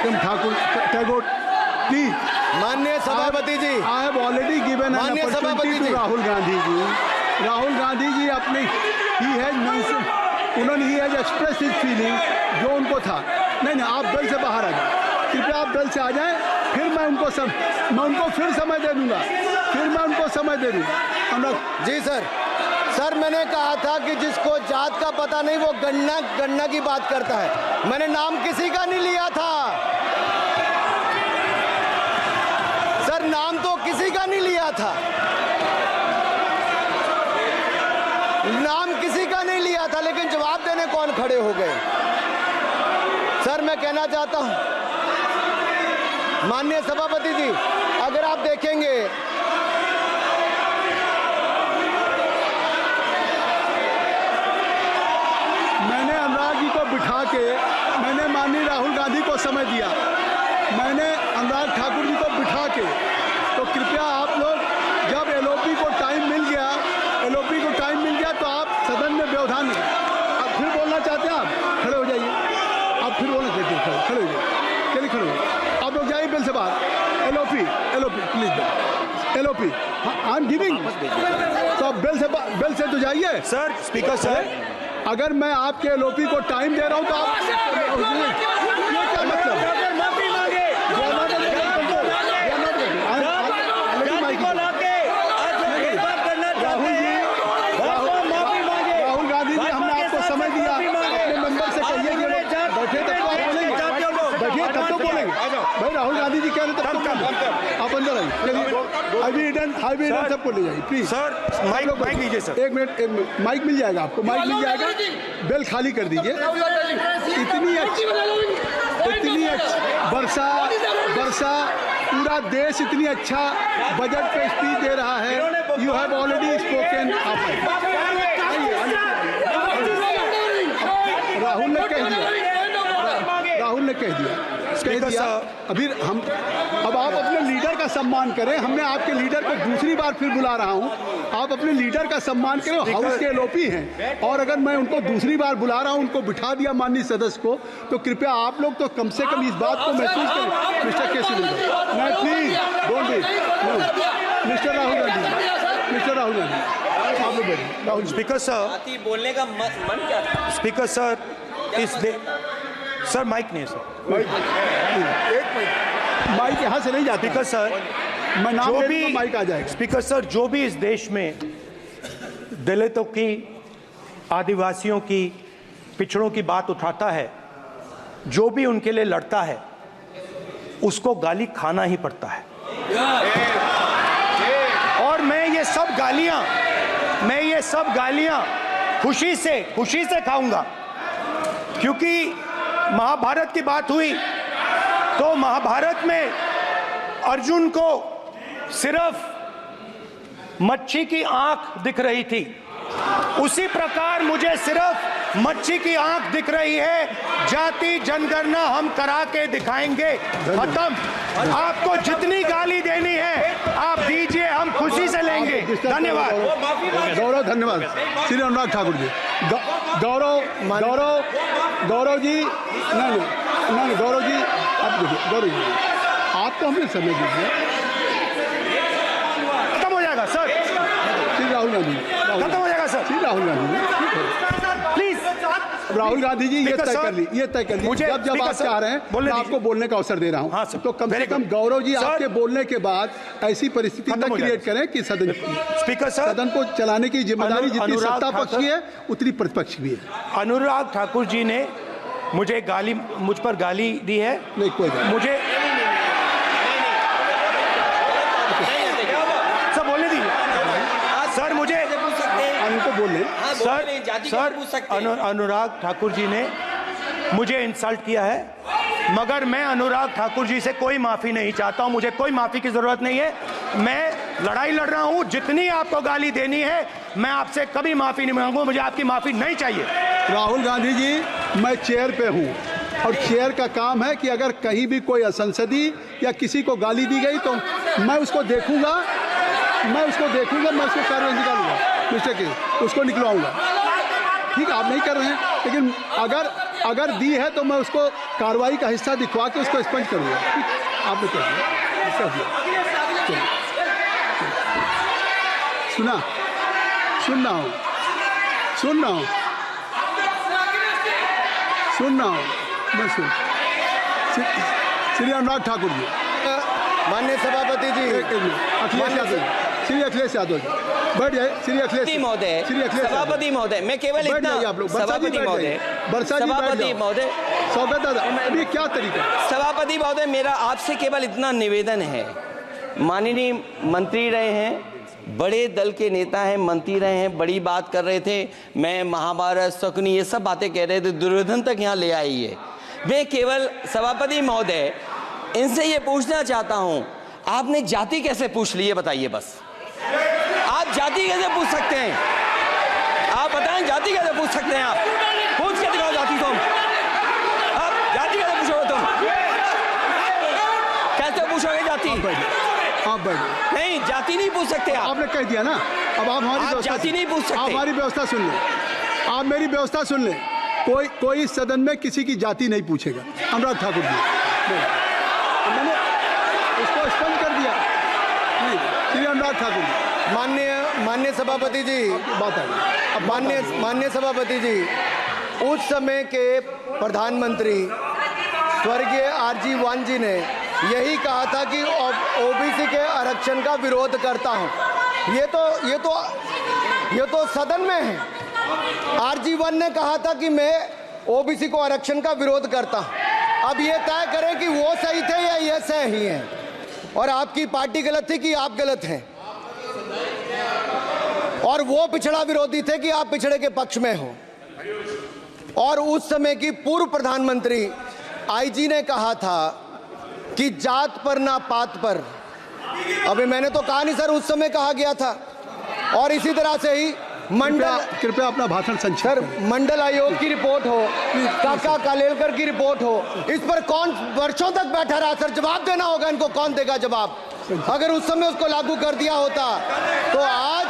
Thakur Tagore please. माननीय सभापति जी, I have already given an माननीय सभापति अपॉर्चुनिटी जी, टू राहुल गांधी जी। राहुल गांधी जी अपने उन्होंने ही हैज एक्सप्रेस हिज फीलिंग जो उनको था। नहीं नहीं, आप बेल से बाहर आ जाए, कृपया आप बेल से आ जाएं, फिर मैं उनको फिर समय दे दूंगा, फिर मैं उनको समय दे दूंगा। जी सर, सर मैंने कहा था कि जिसको जात का पता नहीं वो गन्ना की बात करता है। मैंने नाम किसी का नहीं लिया था सर, नाम तो किसी का नहीं लिया था, नाम किसी का नहीं लिया था, लेकिन जवाब देने कौन खड़े हो गए। सर मैं कहना चाहता हूं माननीय सभापति जी, अगर आप देखेंगे मैंने अनुराग जी को बिठा के मैंने माननीय राहुल गांधी को समय दिया, मैंने अनुराग ठाकुर जी को बिठा के, तो कृपया आप लोग जब एलओपी को टाइम मिल गया तो आप सदन में व्यवधान अब फिर बोलना चाहते हैं, आप खड़े हो जाइए, आप फिर बोलना चाहते हैं, खड़े हो जाइए, चलिए खड़े हो, आप लोग जाइए बिल से बाहर। LOP please, LOP I am giving, तो आप बिल से तो जाइए। सर स्पीकर सर, अगर मैं आपके एलओपी को टाइम दे रहा हूं तो आप ये क्या मतलब? राहुल गांधी जी, हमने आपको समय दिया, अपने मेंबर से कहिए कि बैठे तक तो आप बोलेंगे, बैठिए तब तो बोलेंगे भाई। राहुल गांधी जी कह रहे तब तो आप अंदर आइए, अभी सबको ले जाइए प्लीज। सर माइक लीजिए सर, एक मिनट, माइक मिल जाएगा आपको, माइक मिल जाएगा, बेल खाली कर दीजिए। इतनी अच्छी वर्षा पूरा देश इतनी अच्छा बजट पे स्पीच दे रहा है। You have already spoken. Rahul ने कह दिया अभी अब आप अपने लीडर का सम्मान करें। हमने आपके लीडर को दूसरी बार फिर बुला रहा हूं, आप अपने लीडर का सम्मान करें। हाउस के एलओपी हैं और अगर मैं उनको दूसरी बार बुला रहा हूं, उनको बिठा दिया माननीय सदस्य को, तो कृपया आप लोग तो कम से कम इस बात को महसूस करें। मिस्टर केसी मैं please don't be mister Rahul Gandhi आप लोग बैठिए। राहुल स्पीकर सर, बोलने का मन क्या था? स्पीकर सर, सर माइक नहीं सर, माइक यहाँ से नहीं जाती। स्पीकर सर, मैं नाम ले लूंगा, माइक आ जाएगा। स्पीकर सर, जो भी इस देश में दलितों की, आदिवासियों की, पिछड़ों की बात उठाता है, जो भी उनके लिए लड़ता है, उसको गाली खाना ही पड़ता है। और मैं ये सब गालियां खुशी से खाऊंगा, क्योंकि महाभारत की बात हुई तो महाभारत में अर्जुन को सिर्फ मच्छी की आंख दिख रही थी, उसी प्रकार मुझे सिर्फ मच्छी की आंख दिख रही है। जाति जनगणना हम करा के दिखाएंगे, खत्म। आपको जितनी गाली देनी है आप दीजिए, हम खुशी से लेंगे। धन्यवाद गौरव, धन्यवाद श्री अनुराग ठाकुर जी। गौरव जी, नहीं गौरव जी, आप देखिए, गौरव जी आपको हमने समय दीजिए, खत्म हो जाएगा सर। श्री राहुल गांधी खत्म हो जाएगा सर। श्री राहुल गांधी प्लीज राहुल गांधी जी ये तय कर ली, मुझे जब आप चाह रहे हैं मैं आपको बोलने का अवसर दे रहा हूं। हाँ सर, तो कम से कम गौरव जी आपके बोलने के बाद ऐसी परिस्थिति न क्रिएट करें कि सदन को चलाने की जिम्मेदारी जितनी सत्ता पक्ष की है उतनी प्रतिपक्ष भी है। अनुराग ठाकुर जी ने मुझ पर गाली दी है। नहीं कोई मुझे सब बोलने दीजिए सर, मुझे उनको बोलने सर अनुराग ठाकुर जी ने मुझे इंसल्ट किया है, मगर मैं अनुराग ठाकुर जी से कोई माफी नहीं चाहता हूं, मुझे कोई माफी की जरूरत नहीं है। मैं लड़ाई लड़ रहा हूं, जितनी आपको गाली देनी है मैं आपसे कभी माफी नहीं मांगूंगा, मुझे आपकी माफी नहीं चाहिए। राहुल गांधी जी, मैं चेयर पे हूं और चेयर का काम है कि अगर कहीं भी कोई असंसदीय या किसी को गाली दी गई तो मैं उसको देखूंगा, मैं उसको कार्रवाई निकालूंगा, मिस्टर के उसको निकलवाऊंगा। ठीक है, आप नहीं कर रहे हैं, लेकिन अगर दी है तो मैं उसको कार्रवाई का हिस्सा दिखवा के उसको स्पंज करूँगा। आपने कह दिया। चलिए। सुन रहा हूँ मैं श्री अनुराग ठाकुर जी, माननीय सभापति जी, अखिलेश यादव जी, श्री अखिलेश यादव जी, बैठ जाए। श्री अखिलेश महोदय, सभापति महोदय, मैं केवल बैठ इतना, जाइए आप लोग। सभापति महोदय, सभापति महोदय, स्वागत दादा, अभी क्या तरीका है? सभापति महोदय, मेरा आपसे केवल इतना निवेदन है, माननीय मंत्री रहे हैं, बड़े दल के नेता हैं, मंत्री रहे हैं, बड़ी बात कर रहे थे, मैं महाभारत शकुनी ये सब बातें कह रहे थे, दुर्योधन तक यहाँ ले आई है। मैं केवल सभापति महोदय इनसे ये पूछना चाहता हूँ, आपने जाति कैसे पूछ ली है बताइए बस। आप जाति कैसे पूछ सकते हैं? आप बताएं जाति कैसे पूछ सकते हैं? आप पूछ के दिखाओ जाति तुम। आप जाति कैसे पूछोगे तुम? कैसे पूछोगे जाति? आप बैठ। नहीं, जाति नहीं पूछ सकते आप। आपने कह दिया ना, अब आप हमारी आप व्यवस्था जाति नहीं पूछ सकते। आप हमारी व्यवस्था सुन लें, आप मेरी व्यवस्था सुन लें। कोई सदन में किसी की जाति नहीं पूछेगा। अनुराग ठाकुर जी, मैंने उसको स्पष्ट कर दिया। नहीं, श्री अनुराग ठाकुर जी, माननीय सभापति जी, बात आ गई। अब माननीय सभापति जी, उस समय के प्रधानमंत्री स्वर्गीय आरजी वान जी ने यही कहा था कि ओबीसी के आरक्षण का विरोध करता हूं। ये तो सदन में है। आरजी वन ने कहा था कि मैं ओबीसी को आरक्षण का विरोध करता हूं। अब ये तय करें कि वो सही थे या ये सही हैं, और आपकी पार्टी गलत थी कि आप गलत हैं, और वो पिछड़ा विरोधी थे कि आप पिछड़े के पक्ष में हो। और उस समय की पूर्व प्रधानमंत्री आईजी ने कहा था कि जात पर ना पात पर। अभी मैंने तो कहा नहीं सर, उस समय कहा गया था। और इसी तरह से ही कृपया अपना भाषण संक्षेप सर, करें। मंडल आयोग की रिपोर्ट हो, काका कालेलकर की रिपोर्ट हो, इस पर कौन वर्षों तक बैठा रहा सर? जवाब देना होगा इनको, कौन देगा जवाब? अगर उस समय उसको लागू कर दिया होता तो आज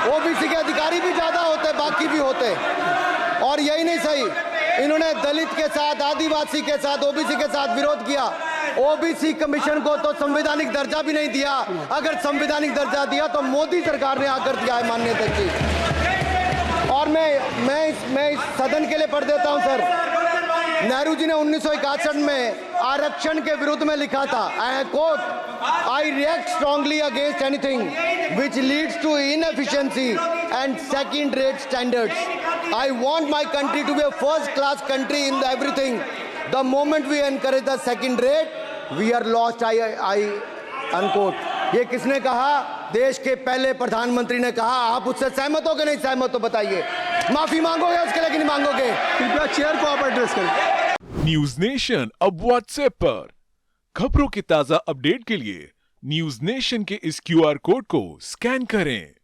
ओबीसी के अधिकारी भी ज्यादा होते, बाकी भी होते। और यही नहीं सही, इन्होंने दलित के साथ, आदिवासी के साथ, ओबीसी के साथ विरोध किया। ओबीसी कमीशन को तो संवैधानिक दर्जा भी नहीं दिया। अगर संवैधानिक दर्जा दिया तो मोदी सरकार ने आकर दिया है माननीय अध्यक्ष जी। और मैं इस सदन के लिए पढ़ देता हूं सर। नेहरू जी ने 1961 में आरक्षण के विरुद्ध में लिखा था, I quote, I react strongly against anything which leads to inefficiency and second rate standards. I want my country to be a first class country in everything. The moment we encourage the second rate we are lost. I unquote. ये किसने कहा? देश के पहले प्रधानमंत्री ने कहा। आप उससे सहमत हो कि नहीं सहमत हो बताइए? माफी मांगोगे उसके लिए कि नहीं मांगोगे? कृपया चेयर को आप एड्रेस करें। न्यूज नेशन अब व्हाट्सएप पर खबरों की ताजा अपडेट के लिए न्यूज नेशन के इस QR कोड को स्कैन करें।